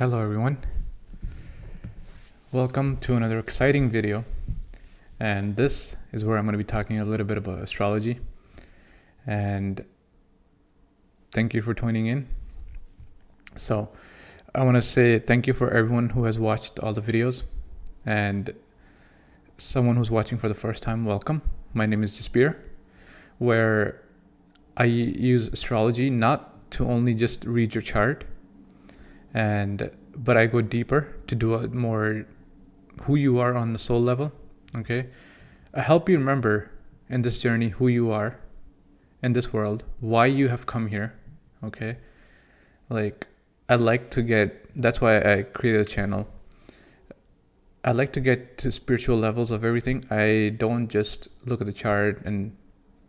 Hello everyone, welcome to another exciting video, and this is where I'm going to be talking a little bit about astrology, and thank you for tuning in. So I want to say thank you for everyone who has watched all the videos, and someone who's watching for the first time, welcome. My name is Jaspir, where I use astrology not to only just read your chart, but I go deeper to do a more who you are on the soul level. Okay, I help you remember in this journey who you are in this world, why you have come here. Okay, like I like to get, that's why I created a channel. I like to get to spiritual levels of everything. I don't just look at the chart and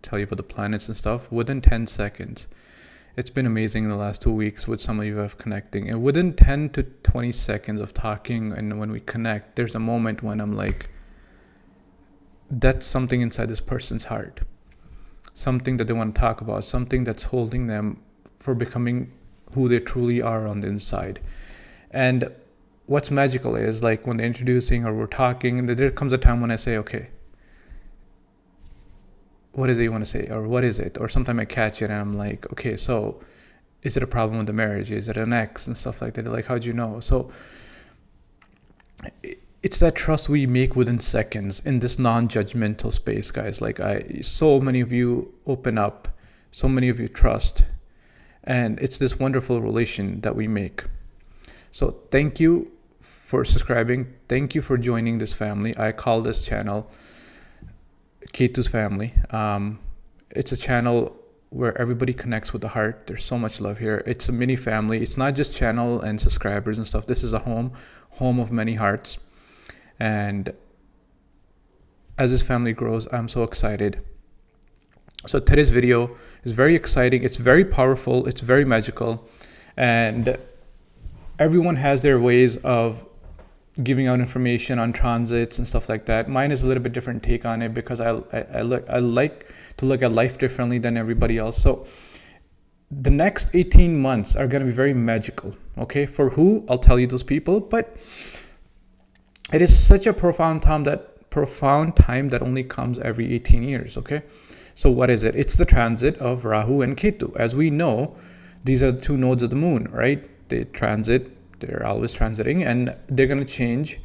tell you about the planets and stuff within 10 seconds. It's been amazing in the last 2 weeks with some of you of connecting, and within 10 to 20 seconds of talking, and when we connect, there's a moment when I'm like, that's something inside this person's heart, something that they want to talk about, something that's holding them for becoming who they truly are on the inside. And what's magical is, like, when they're introducing or we're talking, and there comes a time when I say, okay, what is it you want to say, or what is it? Or sometimes I catch it and I'm like, okay, so is it a problem with the marriage? Is it an ex and stuff like that? They're like, how'd you know? So it's that trust we make within seconds in this non-judgmental space, guys. Like, so many of you open up, so many of you trust, and it's this wonderful relation that we make. So thank you for subscribing. Thank you for joining this family. I call this channel Ketu's family. It's a channel where everybody connects with the heart. There's so much love here. It's a mini family. It's not just channel and subscribers and stuff. This is a home of many hearts. And as this family grows, I'm so excited. So today's video is very exciting. It's very powerful. It's very magical. And everyone has their ways of giving out information on transits and stuff like that. Mine is a little bit different take on it because I like to look at life differently than everybody else. So the next 18 months are going to be very magical. Okay, for who? I'll tell you those people, but it is such a profound time that only comes every 18 years. Okay, so what is it? It's the transit of Rahu and Ketu. As we know, these are the two nodes of the moon, right? They transit. They're always transiting, and they're going to change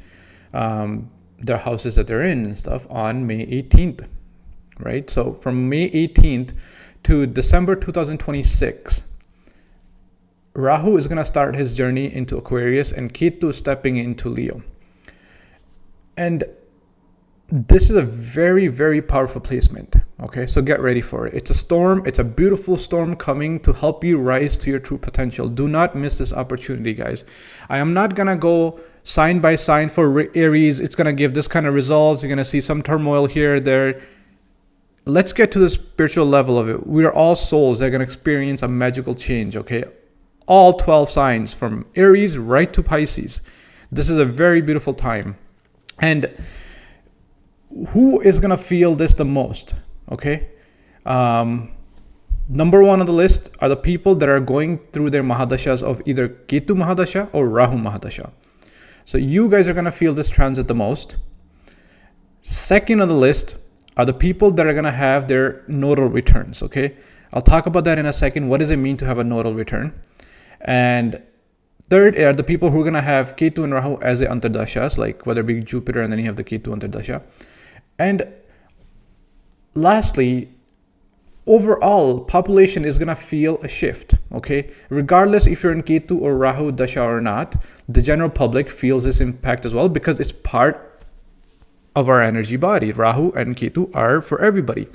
their houses that they're in and stuff on May 18th, right? So from May 18th to December 2026, Rahu is going to start his journey into Aquarius, and Ketu is stepping into Leo. And this is a very, very powerful placement. Okay, so get ready for it. It's a storm. It's a beautiful storm coming to help you rise to your true potential. Do not miss this opportunity, guys. I am not going to go sign by sign for Aries. It's going to give this kind of results. You're going to see some turmoil here, there. Let's get to the spiritual level of it. We are all souls that are going to experience a magical change, okay? All 12 signs from Aries right to Pisces. This is a very beautiful time. And who is going to feel this the most? Okay. Number one on the list are the people that are going through their Mahadashas of either Ketu Mahadasha or Rahu Mahadasha. So you guys are going to feel this transit the most. Second on the list are the people that are going to have their nodal returns. Okay. I'll talk about that in a second. What does it mean to have a nodal return? And third are the people who are going to have Ketu and Rahu as the Antardashas, like whether it be Jupiter and then you have the Ketu Antardasha. And lastly, overall population is going to feel a shift. Okay, regardless if you're in Ketu or Rahu Dasha or not, the general public feels this impact as well because it's part of our energy body. Rahu and Ketu are for everybody.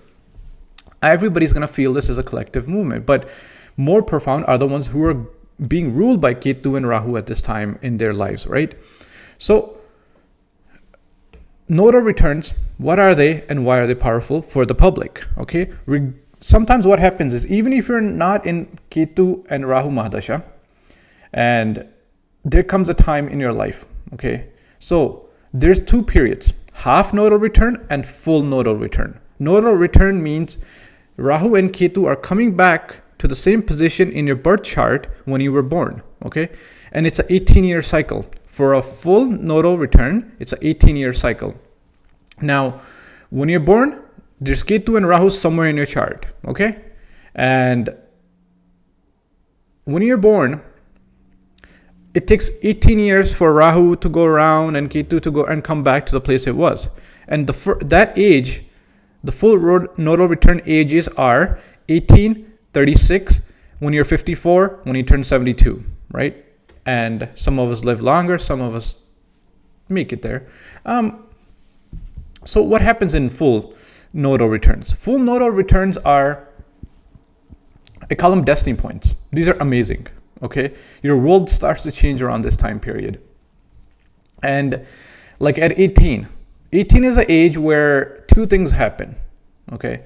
Everybody's going to feel this as a collective movement, but more profound are the ones who are being ruled by Ketu and Rahu at this time in their lives, right? So nodal returns, what are they and why are they powerful for the public? Okay, sometimes what happens is, even if you're not in Ketu and Rahu Mahadasha, and there comes a time in your life, okay, so there's two periods, half nodal return and full nodal return. Nodal return means Rahu and Ketu are coming back to the same position in your birth chart when you were born, okay? and it's an 18-year cycle. For a full nodal return, it's an 18-year cycle. Now, when you're born, there's Ketu and Rahu somewhere in your chart, okay? And when you're born, it takes 18 years for Rahu to go around and Ketu to go and come back to the place it was. And that age, the full nodal return ages are 18, 36, when you're 54, when you turn 72, right? And some of us live longer, some of us make it there. So what happens in full nodal returns? Full nodal returns are, I call them destiny points. These are amazing, okay? Your world starts to change around this time period. And like at 18 is an age where two things happen, okay?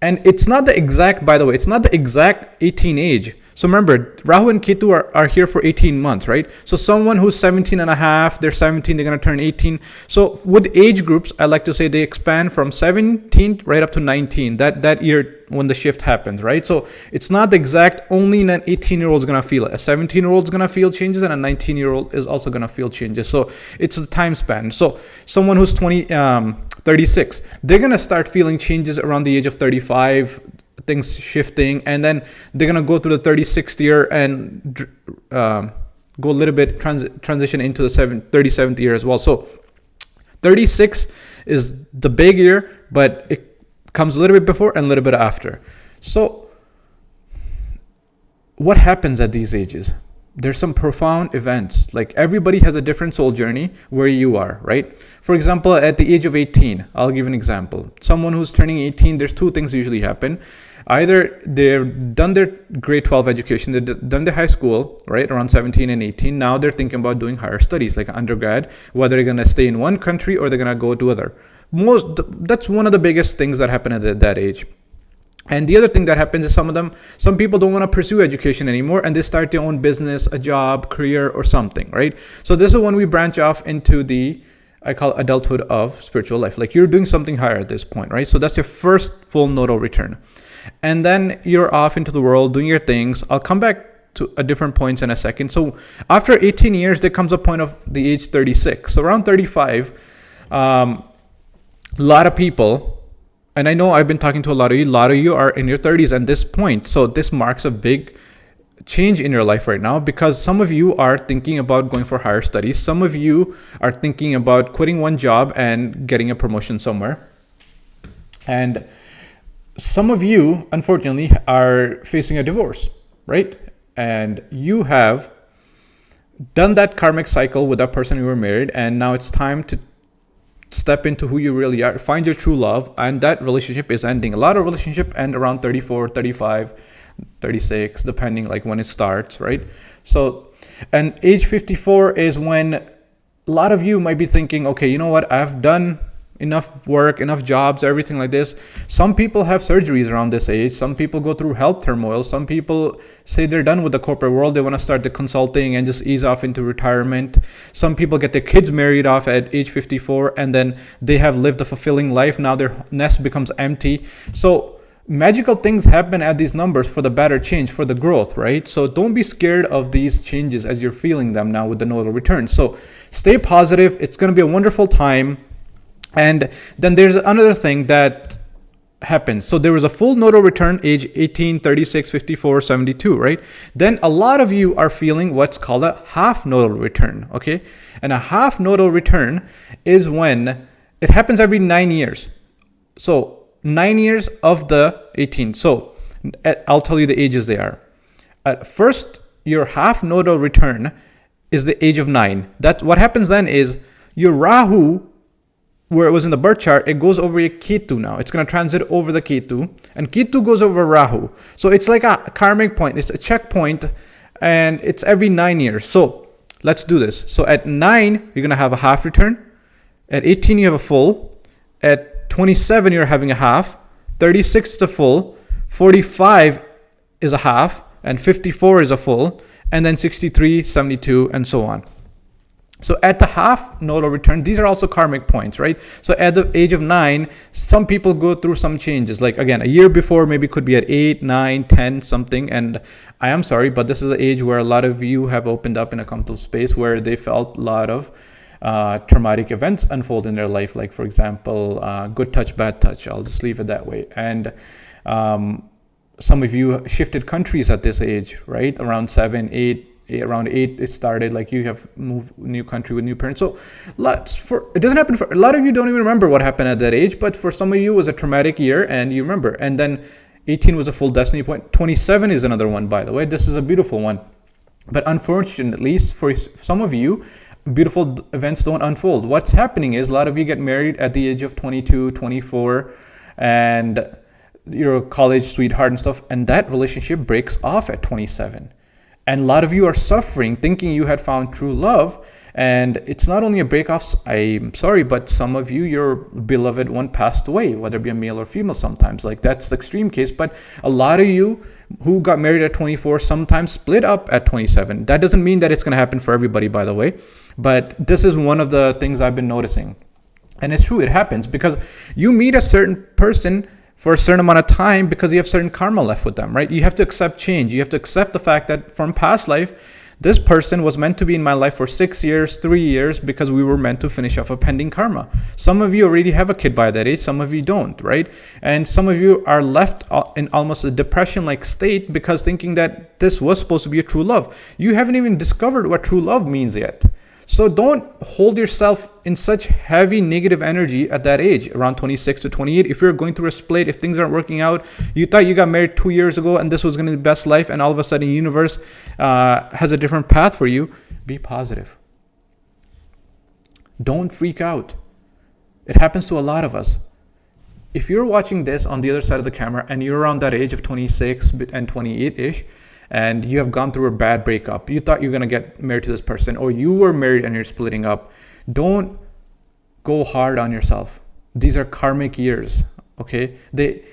And it's not the exact, by the way, it's not the exact 18 age. So remember, Rahu and Ketu are here for 18 months, right? So someone who's 17 and a half, they're 17, they're going to turn 18. So with age groups, I like to say they expand from 17 right up to 19, that year when the shift happens, right? So it's not the exact, only an 18-year-old is going to feel it. A 17-year-old is going to feel changes, and a 19-year-old is also going to feel changes. So it's a time span. So someone who's 36, they're going to start feeling changes around the age of 35, things shifting, and then they're going to go through the 36th year and go a little bit transition into the 37th year as well. So 36 is the big year, but it comes a little bit before and a little bit after. So what happens at these ages? There's some profound events. Like everybody has a different soul journey where you are, right? For example, at the age of 18, I'll give an example. Someone who's turning 18, there's two things usually happen. Either they've done their grade 12 education, they've done their high school, right, around 17 and 18. Now they're thinking about doing higher studies, like undergrad, whether they're going to stay in one country or they're going to go to other. That's one of the biggest things that happen at that age. And the other thing that happens is some people don't want to pursue education anymore, and they start their own business, a job, career, or something, right? So this is when we branch off into I call adulthood of spiritual life. Like you're doing something higher at this point, right? So that's your first full nodal return. And then you're off into the world doing your things. I'll come back to a different points in a second. So after 18 years, there comes a point of the age 36. So around 35, a lot of people, and I know I've been talking to a lot of you are in your 30s at this point. So this marks a big change in your life right now, because some of you are thinking about going for higher studies. Some of you are thinking about quitting one job and getting a promotion somewhere. And some of you, unfortunately, are facing a divorce, right? And you have done that karmic cycle with that person you were married, and now it's time to step into who you really are, find your true love, and that relationship is ending. A lot of relationships end around 34, 35, 36, depending like when it starts, right? So, and age 54 is when a lot of you might be thinking, okay, you know what, I've done enough work, enough jobs, everything like this. Some people have surgeries around this age. Some people go through health turmoil. Some people say they're done with the corporate world. They want to start the consulting and just ease off into retirement. Some people get their kids married off at age 54, and then they have lived a fulfilling life. Now their nest becomes empty. So magical things happen at these numbers for the better change, for the growth, right? So don't be scared of these changes as you're feeling them now with the nodal return. So stay positive. It's going to be a wonderful time. And then there's another thing that happens. So there was a full nodal return, age 18, 36, 54, 72, right? Then a lot of you are feeling what's called a half nodal return, okay? And a half nodal return is when it happens every 9 years. So 9 years of the 18. So I'll tell you the ages they are. At first, your half nodal return is the age of 9. That what happens then is your Rahu, where it was in the birth chart, it goes over your Ketu now. It's going to transit over the Ketu, and Ketu goes over Rahu. So it's like a karmic point. It's a checkpoint, and it's every 9 years. So let's do this. So at 9, you're going to have a half return. At 18, you have a full. At 27, you're having a half. 36 is a full. 45 is a half, and 54 is a full. And then 63, 72, and so on. So at the half nodal return, these are also karmic points, right? So at the age of 9, some people go through some changes. Like again, a year before maybe could be at 8, 9, 10, something. And I am sorry, but this is an age where a lot of you have opened up in a comfortable space where they felt a lot of traumatic events unfold in their life. Like for example, good touch, bad touch. I'll just leave it that way. And some of you shifted countries at this age, right? Around 7, 8. Around 8 it started, like you have moved new country with new parents. So it doesn't happen for a lot of you. Don't even remember what happened at that age, but for some of you it was a traumatic year and you remember. And then 18 was a full destiny point. 27 is another one, by the way. This is a beautiful one, but unfortunately for some of you, beautiful events don't unfold. What's happening is a lot of you get married at the age of 22, 24, and you're a college sweetheart and stuff, and that relationship breaks off at 27. And a lot of you are suffering thinking you had found true love. And it's not only a breakoff. I'm sorry, but some of you, your beloved one passed away, whether it be a male or female sometimes. Like that's the extreme case. But a lot of you who got married at 24 sometimes split up at 27. That doesn't mean that it's going to happen for everybody, by the way. But this is one of the things I've been noticing. And it's true, it happens because you meet a certain person for a certain amount of time because you have certain karma left with them, right? You have to accept change. You have to accept the fact that from past life, this person was meant to be in my life for 6 years, 3 years, because we were meant to finish off a pending karma. Some of you already have a kid by that age, some of you don't, right? And some of you are left in almost a depression-like state because thinking that this was supposed to be a true love. You haven't even discovered what true love means yet. So don't hold yourself in such heavy negative energy at that age, around 26 to 28. If you're going through a split, if things aren't working out, you thought you got married 2 years ago and this was going to be the best life, and all of a sudden the universe has a different path for you, be positive. Don't freak out. It happens to a lot of us. If you're watching this on the other side of the camera and you're around that age of 26 and 28-ish, and you have gone through a bad breakup, you thought you're going to get married to this person, or you were married and you're splitting up, don't go hard on yourself. These are karmic years, okay? They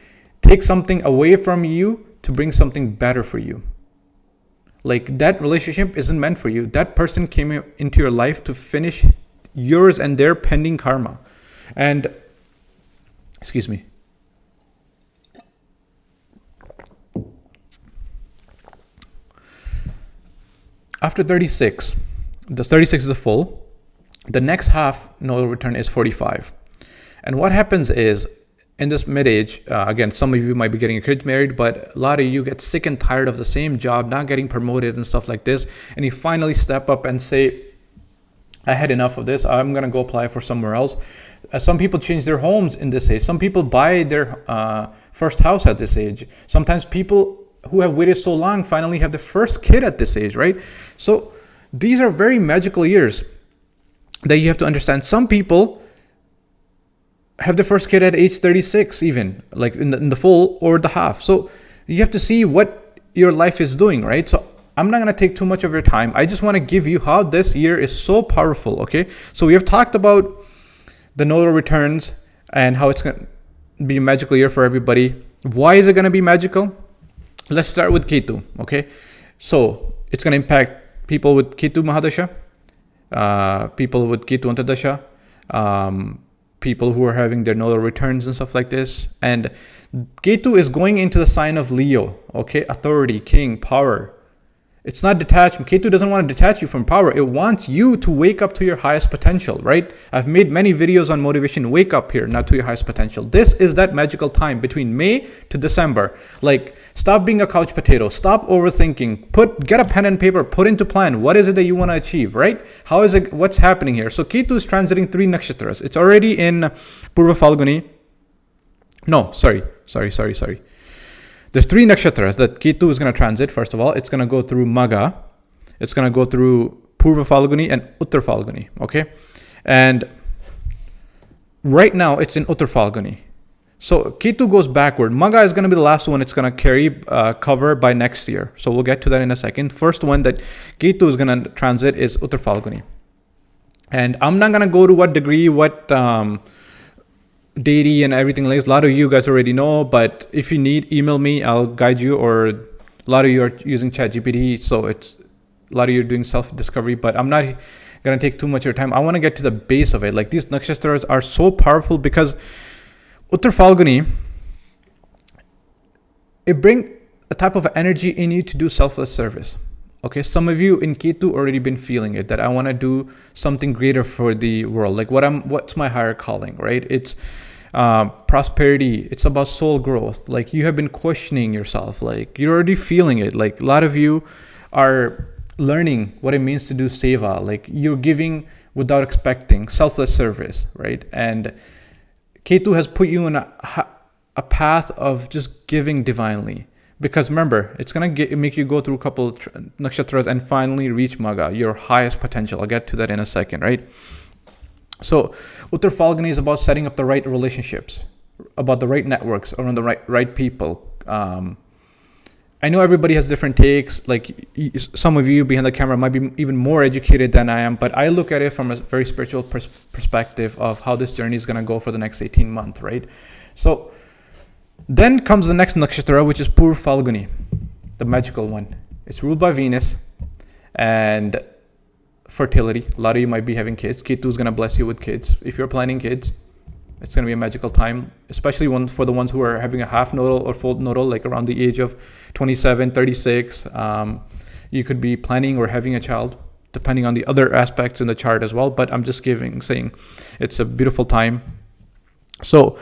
take something away from you to bring something better for you. Like that relationship isn't meant for you. That person came into your life to finish yours and their pending karma. And, excuse me. After 36, the 36 is a full. The next half nodal return is 45. And what happens is, in this mid-age, again, some of you might be getting your kids married, but a lot of you get sick and tired of the same job, not getting promoted and stuff like this. And you finally step up and say, I had enough of this. I'm going to go apply for somewhere else. Some people change their homes in this age. Some people buy their first house at this age. Sometimes people who have waited so long finally have the first kid at this age, right? So these are very magical years that you have to understand. Some people have the first kid at age 36 even, like in the full or the half. So you have to see what your life is doing, right? So I'm not going to take too much of your time. I just want to give you how this year is so powerful, okay? So we have talked about the nodal returns and how it's going to be a magical year for everybody. Why is it going to be magical? Let's start with Ketu, okay? So it's going to impact people with Ketu Mahadasha, people with Ketu Antadasha, people who are having their nodal returns and stuff like this. And Ketu is going into the sign of Leo, okay? Authority, king, power. It's not detachment. Ketu doesn't want to detach you from power. It wants you to wake up to your highest potential, right? I've made many videos on motivation. Wake up here, not to your highest potential. This is that magical time between May to December. Like, stop being a couch potato. Stop overthinking. Get a pen and paper. Put into plan. What is it that you want to achieve, right? How is it? What's happening here? So Ketu is transiting 3 nakshatras. It's already in Purva Falguni. No, sorry. There's 3 nakshatras that Ketu is going to transit. First of all, it's going to go through Magha. It's going to go through Purva Falguni and Uttar Falguni, okay? And right now, it's in Uttar Falguni. So Ketu goes backward. Magha is going to be the last one it's going to carry cover by next year. So we'll get to that in a second. First one that Ketu is going to transit is Uttar Falguni. And I'm not going to go to what degree, what deity and everything like this. A lot of you guys already know, but if you need, email me, I'll guide you. Or a lot of you are using ChatGPT, so a lot of you are doing self-discovery, but I'm not going to take too much of your time. I want to get to the base of it. Like these nakshatras are so powerful because Uttar Falguni, it brings a type of energy in you to do selfless service. Okay, some of you in Ketu already been feeling it, that I want to do something greater for the world. Like what's my higher calling, right? It's prosperity. It's about soul growth. Like you have been questioning yourself. Like you're already feeling it. Like a lot of you are learning what it means to do seva. Like you're giving without expecting, selfless service, right? And Ketu has put you in a path of just giving divinely. Because remember, it's going to make you go through a couple of nakshatras and finally reach Maga, your highest potential. I'll get to that in a second, right? So Uttar Falguni is about setting up the right relationships, about the right networks, around the right people. I know everybody has different takes. Like some of you behind the camera might be even more educated than I am, but I look at it from a very spiritual perspective of how this journey is going to go for the next 18 months, right? So then comes the next nakshatra, which is Pur Falguni, the magical one. It's ruled by Venus and fertility. A lot of you might be having kids. Ketu is going to bless you with kids. If you're planning kids, it's going to be a magical time, especially for the ones who are having a half nodal or full nodal, like around the age of 27, 36. You could be planning or having a child, depending on the other aspects in the chart as well. But I'm just saying it's a beautiful time. So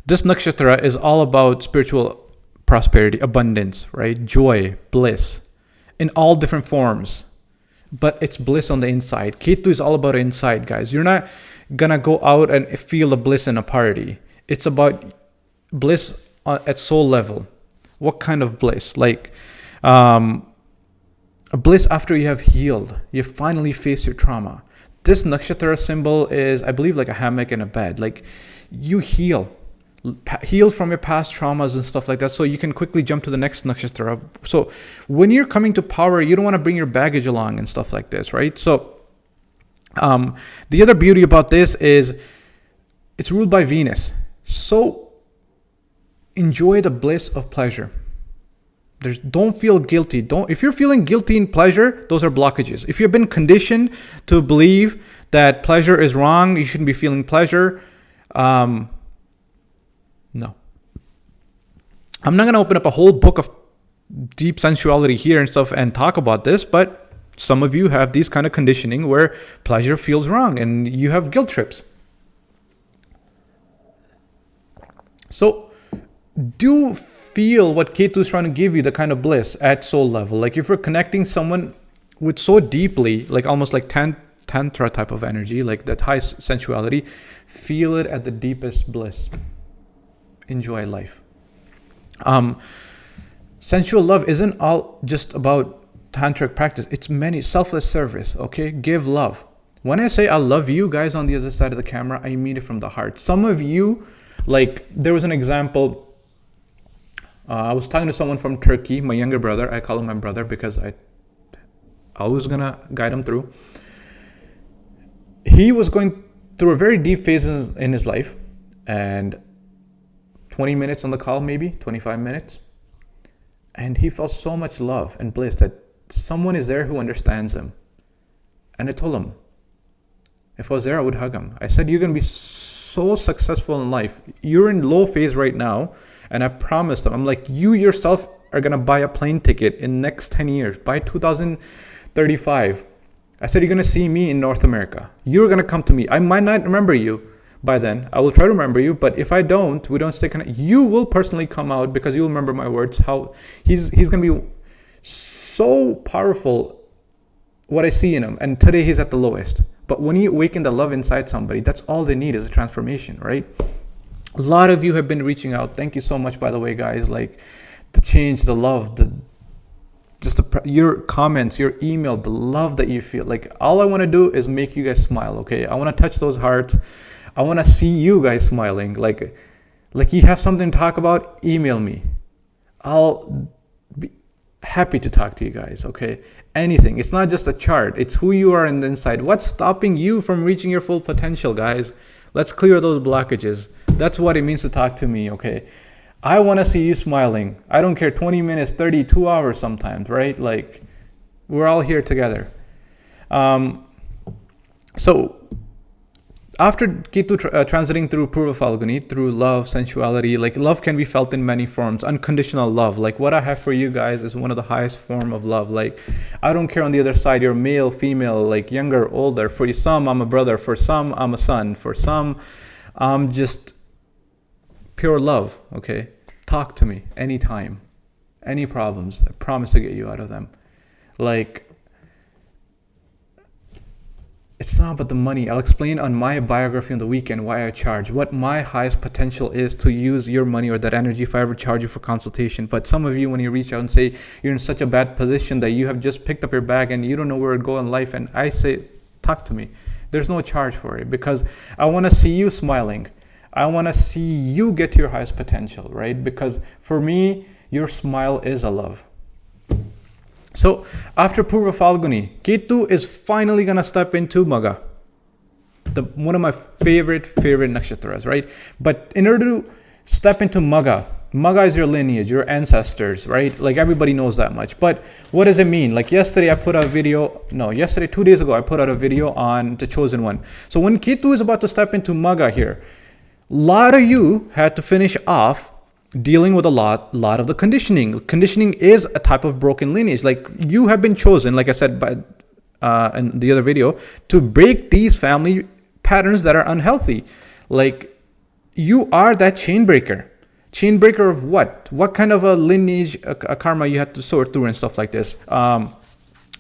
this nakshatra is all about spiritual prosperity, abundance, right? Joy, bliss in all different forms. But it's bliss on the inside. Ketu is all about inside, guys. You're not gonna go out and feel the bliss in a party. It's about bliss at soul level. What kind of bliss? Like a bliss after you have healed. You finally face your trauma. This nakshatra symbol is, I believe, like a hammock and a bed. Like you heal from your past traumas and stuff like that, so you can quickly jump to the next nakshatra. So when you're coming to power, you don't want to bring your baggage along and stuff like this, right? So the other beauty about this is it's ruled by Venus. So enjoy the bliss of pleasure. Don't feel guilty. If you're feeling guilty in pleasure, those are blockages. If you've been conditioned to believe that pleasure is wrong, you shouldn't be feeling pleasure, no. I'm not going to open up a whole book of deep sensuality here and stuff and talk about this, but some of you have these kind of conditioning where pleasure feels wrong and you have guilt trips. So do feel what Ketu is trying to give you, the kind of bliss at soul level. Like if you're connecting someone with so deeply, like almost like tantra type of energy, like that high sensuality, feel it at the deepest bliss. Enjoy life. Sensual love isn't all just about tantric practice. It's many selfless service. Okay, give love. When I say I love you guys on the other side of the camera, I mean it from the heart. Some of you, like there was an example. I was talking to someone from Turkey, my younger brother. I call him my brother because I was gonna guide him through. He was going through a very deep phase in his life, and 20 minutes on the call, maybe 25 minutes. And he felt so much love and bliss that someone is there who understands him. And I told him, if I was there, I would hug him. I said, you're going to be so successful in life. You're in low phase right now. And I promised him, I'm like, you yourself are going to buy a plane ticket in next 10 years, by 2035. I said, you're going to see me in North America. You're going to come to me. I might not remember you by then. I will try to remember you, but if I don't, we don't stay connected. You will personally come out because you'll remember my words. How he's going to be so powerful, what I see in him. And today he's at the lowest. But when you awaken the love inside somebody, that's all they need is a transformation, right? A lot of you have been reaching out. Thank you so much, by the way, guys. Like the change, the love, your comments, your email, the love that you feel. Like all I want to do is make you guys smile, okay? I want to touch those hearts. I want to see you guys smiling. Like you have something to talk about, email me. I'll be happy to talk to you guys, okay? Anything. It's not just a chart. It's who you are in the inside. What's stopping you from reaching your full potential, guys? Let's clear those blockages. That's what it means to talk to me, okay? I want to see you smiling. I don't care, 20 minutes, 30, 2 hours sometimes, right? Like, We're all here together. So after Ketu transiting through Purva Falguni, through love, sensuality, like love can be felt in many forms. Unconditional love, like what I have for you guys is one of the highest form of love. Like I don't care on the other side, you're male, female, like younger, older. For some, I'm a brother. For some, I'm a son. For some, I'm just pure love. Okay, talk to me anytime, any problems. I promise to get you out of them. Like, it's not about the money. I'll explain on my biography on the weekend why I charge, what my highest potential is to use your money or that energy if I ever charge you for consultation. But some of you, when you reach out and say you're in such a bad position that you have just picked up your bag and you don't know where to go in life, and I say, talk to me. There's no charge for it, because I want to see you smiling. I want to see you get to your highest potential, right? Because for me, your smile is a love. So after Purva Falguni, Ketu is finally going to step into Magha, one of my favorite nakshatras, right? But in order to step into Magha is your lineage, your ancestors, right? Like everybody knows that much. But what does it mean? Like yesterday I put out a video, 2 days ago I put out a video on the chosen one. So when Ketu is about to step into Magha here, a lot of you had to finish off dealing with a lot of the conditioning. Conditioning is a type of broken lineage. Like you have been chosen, like I said by in the other video, to break these family patterns that are unhealthy. Like you are that chain breaker. Chain breaker of what? What kind of a lineage, a karma you have to sort through and stuff like this.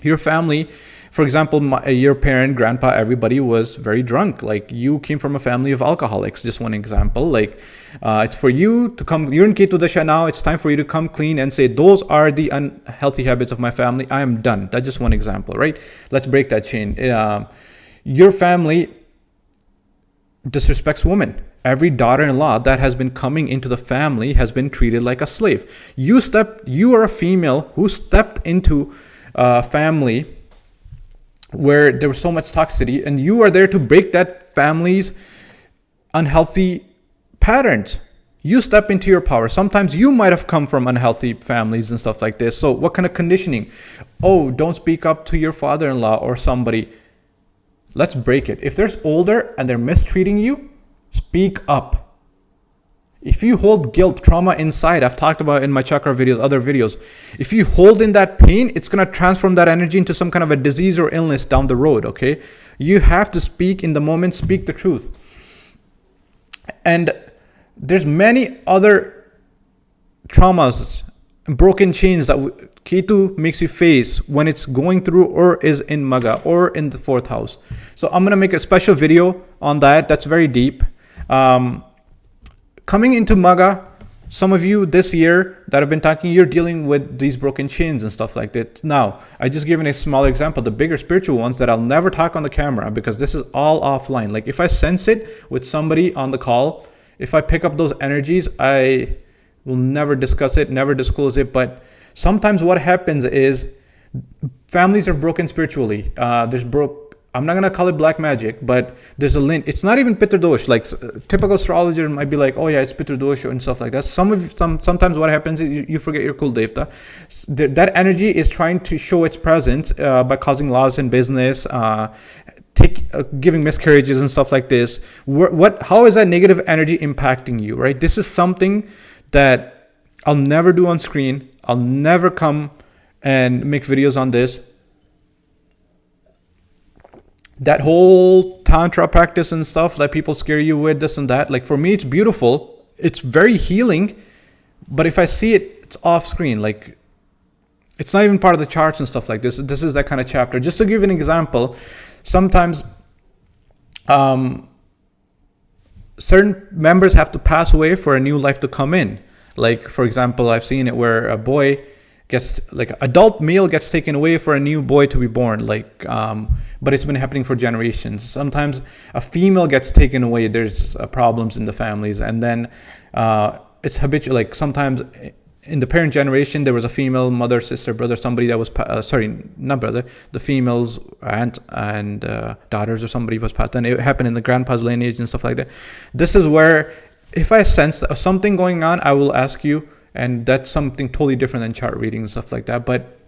Your family, for example, your parent, grandpa, everybody was very drunk. Like you came from a family of alcoholics. Just one example. Like it's for you to come. You're in Ketu Dasha now. It's time for you to come clean and say, those are the unhealthy habits of my family. I am done. That's just one example, right? Let's break that chain. Your family disrespects women. Every daughter-in-law that has been coming into the family has been treated like a slave. You are a female who stepped into a family where there was so much toxicity, and you are there to break that family's unhealthy patterns. You step into your power. Sometimes you might have come from unhealthy families and stuff like this. So what kind of conditioning? Oh, don't speak up to your father-in-law or somebody. Let's break it. If there's older and they're mistreating you, speak up. If you hold guilt, trauma inside, I've talked about in my chakra videos, other videos. If you hold in that pain, it's going to transform that energy into some kind of a disease or illness down the road, okay? You have to speak in the moment, speak the truth. And there's many other traumas, broken chains that Ketu makes you face when it's going through or is in Magha or in the 4th house. So I'm going to make a special video on that. That's very deep. Coming into Magha, some of you this year that have been talking, you're dealing with these broken chains and stuff like that. Now, I just given a smaller example, the bigger spiritual ones that I'll never talk on the camera because this is all offline. Like if I sense it with somebody on the call, if I pick up those energies, I will never discuss it, never disclose it. But sometimes what happens is families are broken spiritually. I'm not going to call it black magic, but there's a link. It's not even Pitta Dosh. Like typical astrologer might be like, oh yeah, it's Pitta Dosh and stuff like that. Sometimes what happens is you forget your Kul Devta. That energy is trying to show its presence by causing loss in business, giving miscarriages and stuff like this. How is that negative energy impacting you, right? This is something that I'll never do on screen. I'll never come and make videos on this. That whole tantra practice and stuff that people scare you with, this and that, like for me it's beautiful, it's very healing, but if I see it, it's off screen. Like it's not even part of the charts and stuff like this. This is that kind of chapter. Just to give an example, sometimes certain members have to pass away for a new life to come in. Like for example, I've seen it where a boy gets, like adult male gets taken away for a new boy to be born, like but it's been happening for generations. Sometimes a female gets taken away, there's problems in the families, and then it's habitual. Like sometimes in the parent generation there was a female mother, sister, brother, somebody that was the female's aunt and daughters or somebody was passed, and it happened in the grandpa's lineage and stuff like that. This is where if I sense something going on, I will ask you. And that's something totally different than chart reading and stuff like that. But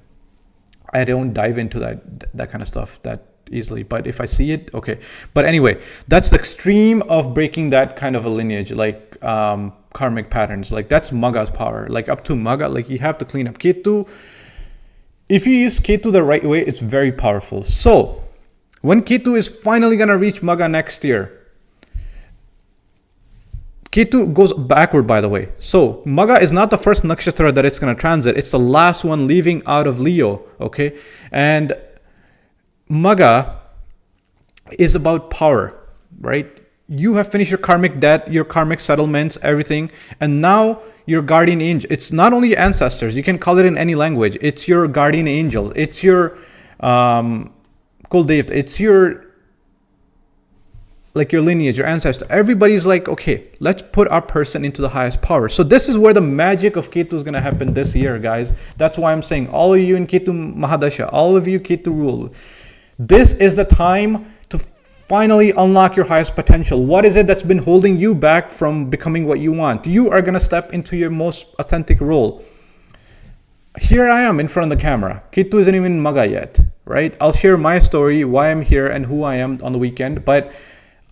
I don't dive into that kind of stuff that easily, but if I see it, okay. But anyway, that's the extreme of breaking that kind of a lineage, like karmic patterns. Like that's Maga's power. Like up to Maga, like you have to clean up Ketu. If you use Ketu the right way, it's very powerful. So when Ketu is finally gonna reach Maga next year, Ketu goes backward, by the way. So Maga is not the first nakshatra that it's going to transit. It's the last one leaving out of Leo, okay? And Maga is about power, right? You have finished your karmic debt, your karmic settlements, everything. And now your guardian angel. It's not only your ancestors. You can call it in any language. It's your guardian angels. It's your Kuldev. It's your like your lineage, your ancestor. Everybody's like, okay, let's put our person into the highest power. So this is where the magic of Ketu is going to happen this year, guys. That's why I'm saying all of you in Ketu Mahadasha, all of you Ketu rule, this is the time to finally unlock your highest potential. What is it that's been holding you back from becoming what you want? You are going to step into your most authentic role. Here I am in front of the camera. Ketu isn't even Maga yet, right? I'll share my story, why I'm here and who I am on the weekend, but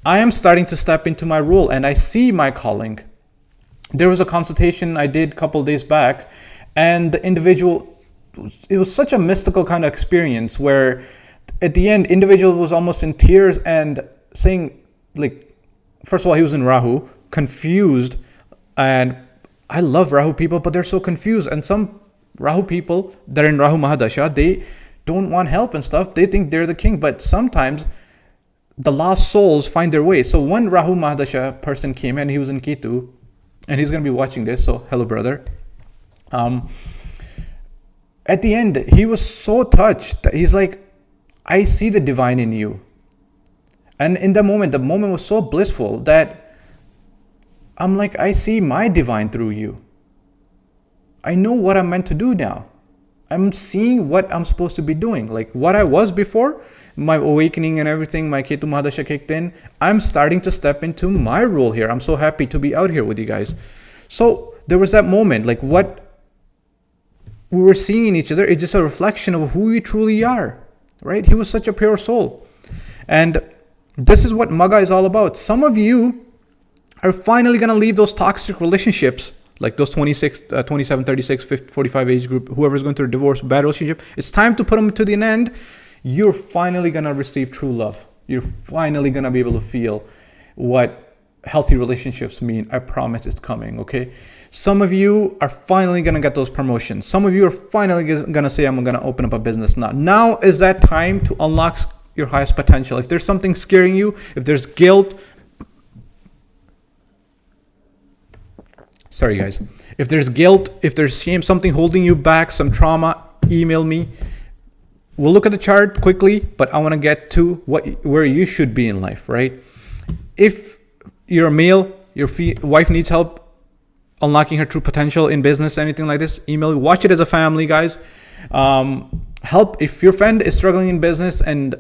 I am starting to step into my role and I see my calling. There was a consultation I did a couple of days back, and the individual, it was such a mystical kind of experience where at the end, individual was almost in tears and saying, like, first of all, he was in Rahu, confused. And I love Rahu people, but they're so confused. And some Rahu people that are in Rahu Mahadasha, they don't want help and stuff. They think they're the king, but sometimes the lost souls find their way. So one Rahu Mahadasha person came and he was in Ketu, and he's going to be watching this. So hello, brother. At the end, he was so touched that he's like, I see the divine in you. And in the moment was so blissful that I'm like, I see my divine through you. I know what I'm meant to do now. I'm seeing what I'm supposed to be doing. Like what I was before, my awakening and everything, my Ketu Mahadasha kicked in. I'm starting to step into my role here. I'm so happy to be out here with you guys. So there was that moment, like what we were seeing in each other, it's just a reflection of who we truly are, right? He was such a pure soul. And this is what Maga is all about. Some of you are finally going to leave those toxic relationships, like those 26, 27, 36, 50, 45 age group, whoever's going through a divorce, bad relationship. It's time to put them to the end. You're finally going to receive true love. You're finally going to be able to feel what healthy relationships mean. I promise it's coming, okay? Some of you are finally going to get those promotions. Some of you are finally going to say, I'm going to open up a business now. Now is that time to unlock your highest potential. If there's something scaring you, if there's guilt, sorry guys, if there's guilt, if there's shame, something holding you back, some trauma, email me. We'll look at the chart quickly, but I want to get to where you should be in life, right? If you're a male, your wife needs help unlocking her true potential in business, anything like this, email. Watch it as a family, guys. Help if your friend is struggling in business and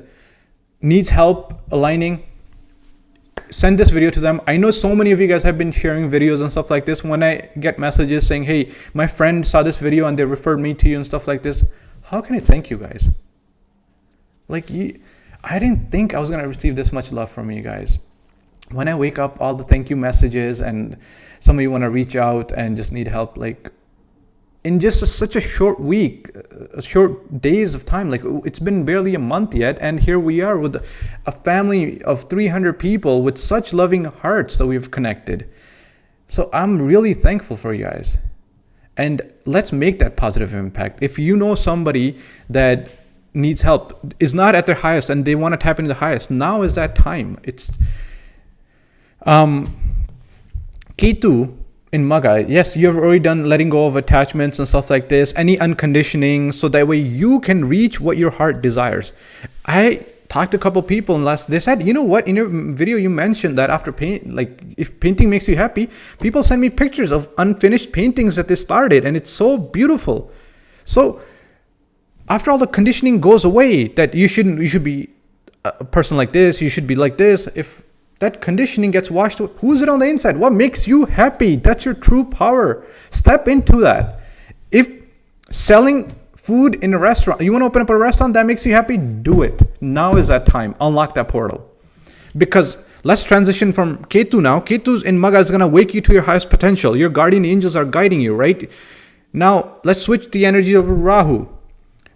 needs help aligning. Send this video to them. I know so many of you guys have been sharing videos and stuff like this. When I get messages saying, hey, my friend saw this video and they referred me to you and stuff like this, how can I thank you guys? Like, I didn't think I was going to receive this much love from you guys. When I wake up, all the thank you messages, and some of you want to reach out and just need help, like in just such a short week, short days of time, like it's been barely a month yet, and here we are with a family of 300 people with such loving hearts that we've connected. So I'm really thankful for you guys. And let's make that positive impact. If you know somebody that needs help, is not at their highest, and they want to tap into the highest, now is that time. It's Ketu in Maga, yes, you have already done letting go of attachments and stuff like this, any unconditioning, so that way you can reach what your heart desires. I talked to a couple people and they said, you know what, in your video you mentioned that after paint, like if painting makes you happy, people send me pictures of unfinished paintings that they started, and it's so beautiful. So after all the conditioning goes away, that you should be a person like this, you should be like this, if that conditioning gets washed away, who is it on the inside? What makes you happy? That's your true power. Step into that. If selling Food in a restaurant. You want to open up a restaurant that makes you happy? Do it. Now is that time. Unlock that portal. Because let's transition from Ketu now. Ketu's in Maga is going to wake you to your highest potential. Your guardian angels are guiding you, right? Now, let's switch the energy of Rahu.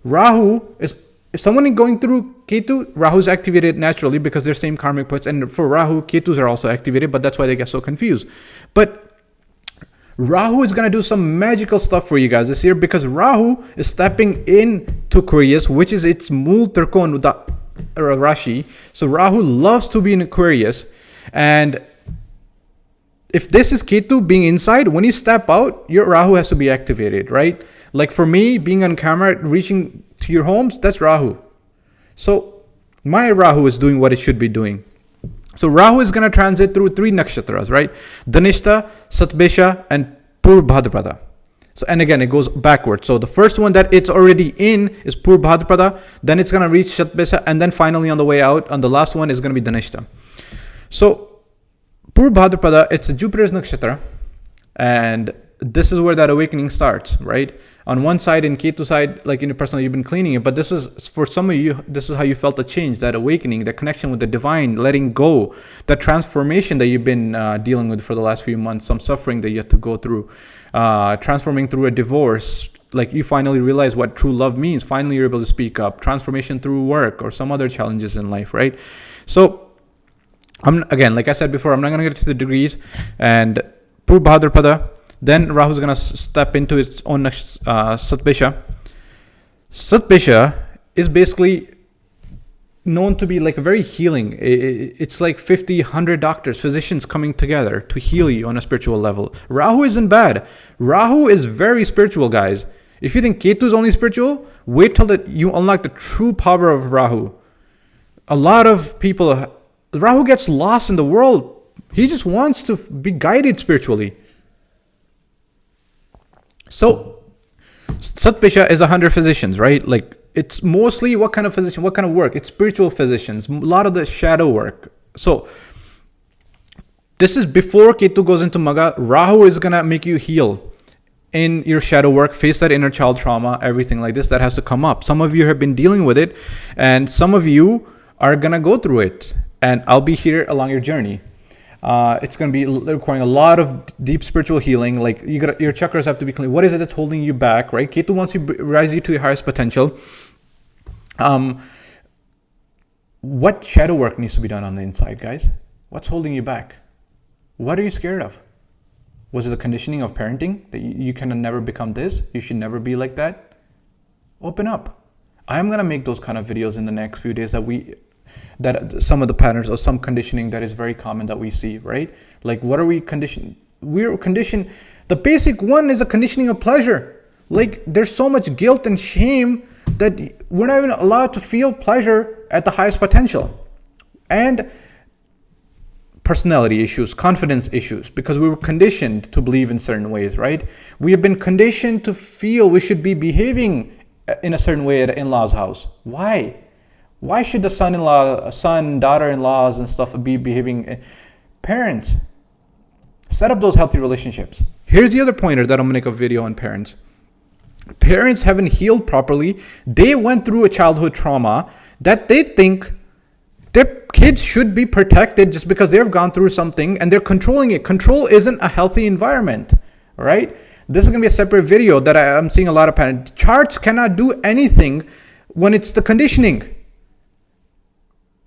Rahu is, if someone is going through Ketu, Rahu is activated naturally because they're same karmic points. And for Rahu, Ketus are also activated, but that's why they get so confused. But Rahu is going to do some magical stuff for you guys this year because Rahu is stepping into Aquarius, which is its Mool Trikon Rashi. So Rahu loves to be in Aquarius. And if this is Ketu being inside, when you step out, your Rahu has to be activated, right? Like for me, being on camera, reaching to your homes, that's Rahu. So my Rahu is doing what it should be doing. So Rahu is going to transit through 3 nakshatras, right? Dhanishta, Satbesha, and Purvabhadrapada. So, and again, it goes backwards. So the first one that it's already in is Purvabhadrapada. Then it's going to reach Satbesha. And then finally on the way out, on the last one is going to be Dhanishta. So Purvabhadrapada, it's a Jupiter's nakshatra. And this is where that awakening starts, right? On one side, in Ketu side, like in your personal, you've been cleaning it, but this is, for some of you, this is how you felt the change, that awakening, that connection with the divine, letting go, that transformation that you've been dealing with for the last few months, some suffering that you had to go through, transforming through a divorce, like you finally realize what true love means, finally you're able to speak up, transformation through work or some other challenges in life, right? So, again, like I said before, I'm not going to get to the degrees, and Purvabhadrapada, then Rahu is going to step into its own Satbesha. Satbesha is basically known to be like very healing. It's like 50, 100 doctors, physicians coming together to heal you on a spiritual level. Rahu isn't bad. Rahu is very spiritual, guys. If you think Ketu is only spiritual, wait till that you unlock the true power of Rahu. A lot of people, Rahu gets lost in the world. He just wants to be guided spiritually. So, Satbesha is 100 physicians, right? Like, it's mostly what kind of physician, what kind of work? It's spiritual physicians, a lot of the shadow work. So, this is before Ketu goes into Maga. Rahu is going to make you heal in your shadow work, face that inner child trauma, everything like this that has to come up. Some of you have been dealing with it, and some of you are going to go through it. And I'll be here along your journey. It's going to be requiring a lot of deep spiritual healing. Like your chakras have to be clean. What is it that's holding you back, right? Ketu wants to rise you to your highest potential. What shadow work needs to be done on the inside, guys? What's holding you back? What are you scared of? Was it the conditioning of parenting? That you can never become this? You should never be like that? Open up. I'm going to make those kind of videos in the next few days that some of the patterns or some conditioning that is very common that we see, right? Like, what are we conditioned? We're conditioned. The basic one is a conditioning of pleasure. Like, there's so much guilt and shame that we're not even allowed to feel pleasure at the highest potential. And personality issues, confidence issues, because we were conditioned to believe in certain ways, right? We have been conditioned to feel we should be behaving in a certain way at an in-law's house. Why? Why should the son, daughter-in-laws and stuff be behaving? Parents, set up those healthy relationships. Here's the other pointer that I'm going to make a video on parents. Parents haven't healed properly. They went through a childhood trauma that they think their kids should be protected just because they've gone through something and they're controlling it. Control isn't a healthy environment, right? This is going to be a separate video that I'm seeing a lot of parents. Charts cannot do anything when it's the conditioning.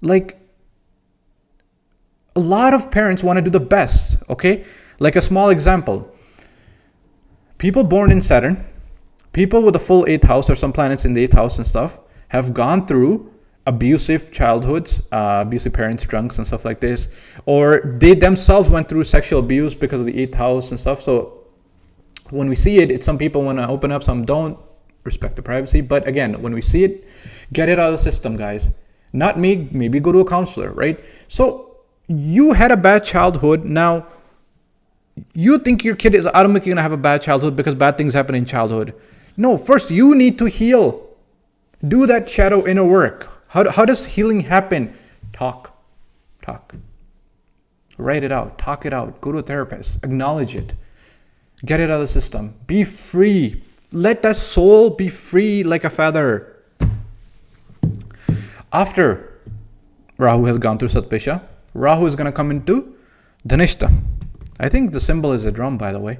Like, a lot of parents want to do the best, okay? Like a small example. People born in Saturn, people with a full 8th house or some planets in the 8th house and stuff, have gone through abusive childhoods, abusive parents, drunks and stuff like this. Or they themselves went through sexual abuse because of the 8th house and stuff. So when we see it, some people want to open up, some don't. Respect the privacy. But again, when we see it, get it out of the system, guys. Not me, maybe go to a counselor, right? So you had a bad childhood. Now, you think your kid is automatically going to have a bad childhood because bad things happen in childhood. No, first you need to heal. Do that shadow inner work. How does healing happen? Talk. Write it out. Talk it out. Go to a therapist. Acknowledge it. Get it out of the system. Be free Let that soul be free like a feather. After Rahu has gone through Satpisha, Rahu is going to come into Dhanishta. I think the symbol is a drum, by the way.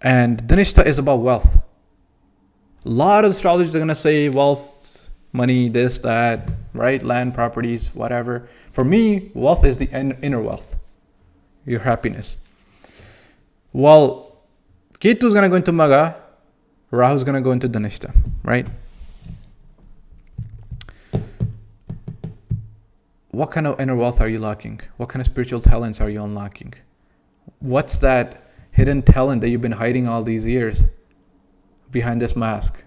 And Dhanishta is about wealth. A lot of astrologers are going to say wealth, money, this, that, right? Land, properties, whatever. For me, wealth is the inner wealth, your happiness. Well, Ketu is going to go into Magha, Rahu is going to go into Dhanishta, right? What kind of inner wealth are you lacking? What kind of spiritual talents are you unlocking? What's that hidden talent that you've been hiding all these years behind this mask?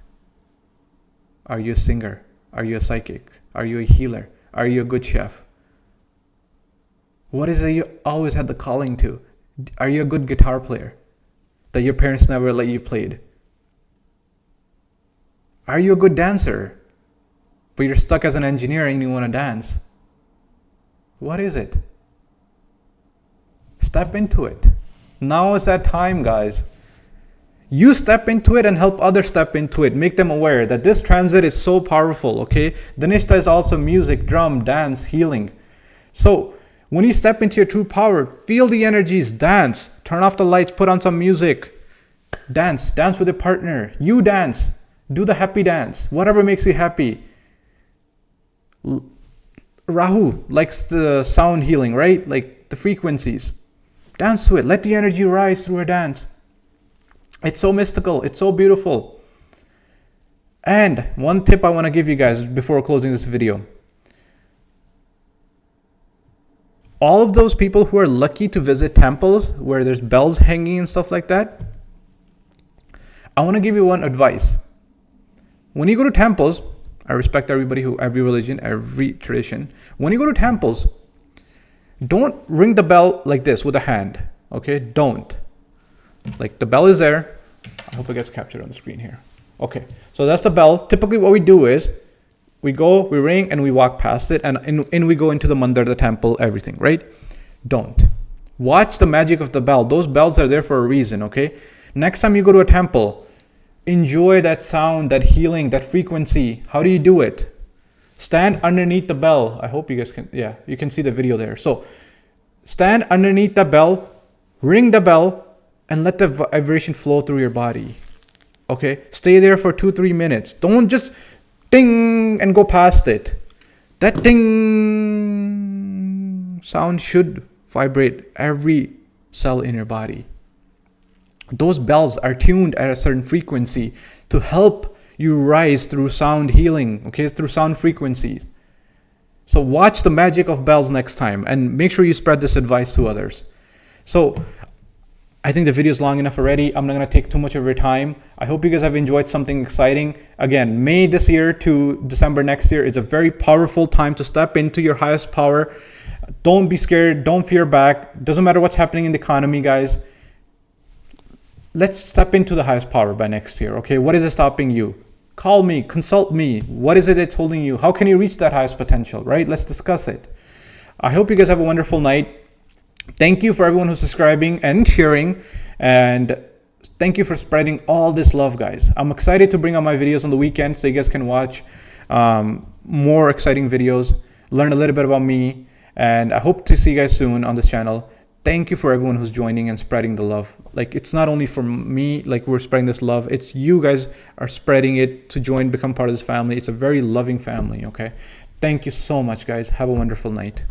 Are you a singer? Are you a psychic? Are you a healer? Are you a good chef? What is it you always had the calling to? Are you a good guitar player that your parents never let you play? Are you a good dancer, but you're stuck as an engineer and you want to dance? What is it? Step into it. Now is that time, guys. You step into it and help others step into it. Make them aware that this transit is so powerful, okay? Dhanishta is also music, drum, dance, healing. So when you step into your true power, feel the energies, dance, turn off the lights, put on some music, dance with your partner. You dance, do the happy dance, whatever makes you happy. Rahu likes the sound healing, right? Like the frequencies. Dance to it. Let the energy rise through a dance. It's so mystical. It's so beautiful. And one tip I want to give you guys before closing this video. All of those people who are lucky to visit temples where there's bells hanging and stuff like that, I want to give you one advice. When you go to temples, I respect everybody every religion, every tradition. When you go to temples, don't ring the bell like this with a hand, okay? Don't. Like the bell is there. I hope it gets captured on the screen here. Okay, so that's the bell. Typically what we do is we go, we ring, and we walk past it, and in we go into the mandir, the temple, everything, right? Don't. Watch the magic of the bell. Those bells are there for a reason, okay? Next time you go to a temple, enjoy that sound, that healing, that frequency. How do you do it? Stand underneath the bell. I hope you guys can, yeah, you can see the video there. So stand underneath the bell, ring the bell, and let the vibration flow through your body. Okay? Stay there for 2-3 minutes. Don't just ding and go past it. That ding sound should vibrate every cell in your body. Those bells are tuned at a certain frequency to help you rise through sound healing, okay, through sound frequencies. So watch the magic of bells next time and make sure you spread this advice to others. So I think the video is long enough already. I'm not going to take too much of your time. I hope you guys have enjoyed something exciting. Again, May this year to December next year is a very powerful time to step into your highest power. Don't be scared. Don't fear back. Doesn't matter what's happening in the economy, guys. Let's step into the highest power by next year, okay? What is it stopping you? Call me, consult me. What is it that's holding you? How can you reach that highest potential, right? Let's discuss it. I hope you guys have a wonderful night. Thank you for everyone who's subscribing and sharing. And thank you for spreading all this love, guys. I'm excited to bring out my videos on the weekend so you guys can watch more exciting videos, learn a little bit about me. And I hope to see you guys soon on this channel. Thank you for everyone who's joining and spreading the love. Like, it's not only for me, like we're spreading this love, it's you guys are spreading it to join, become part of this family. It's a very loving family, okay? Thank you so much, guys. Have a wonderful night.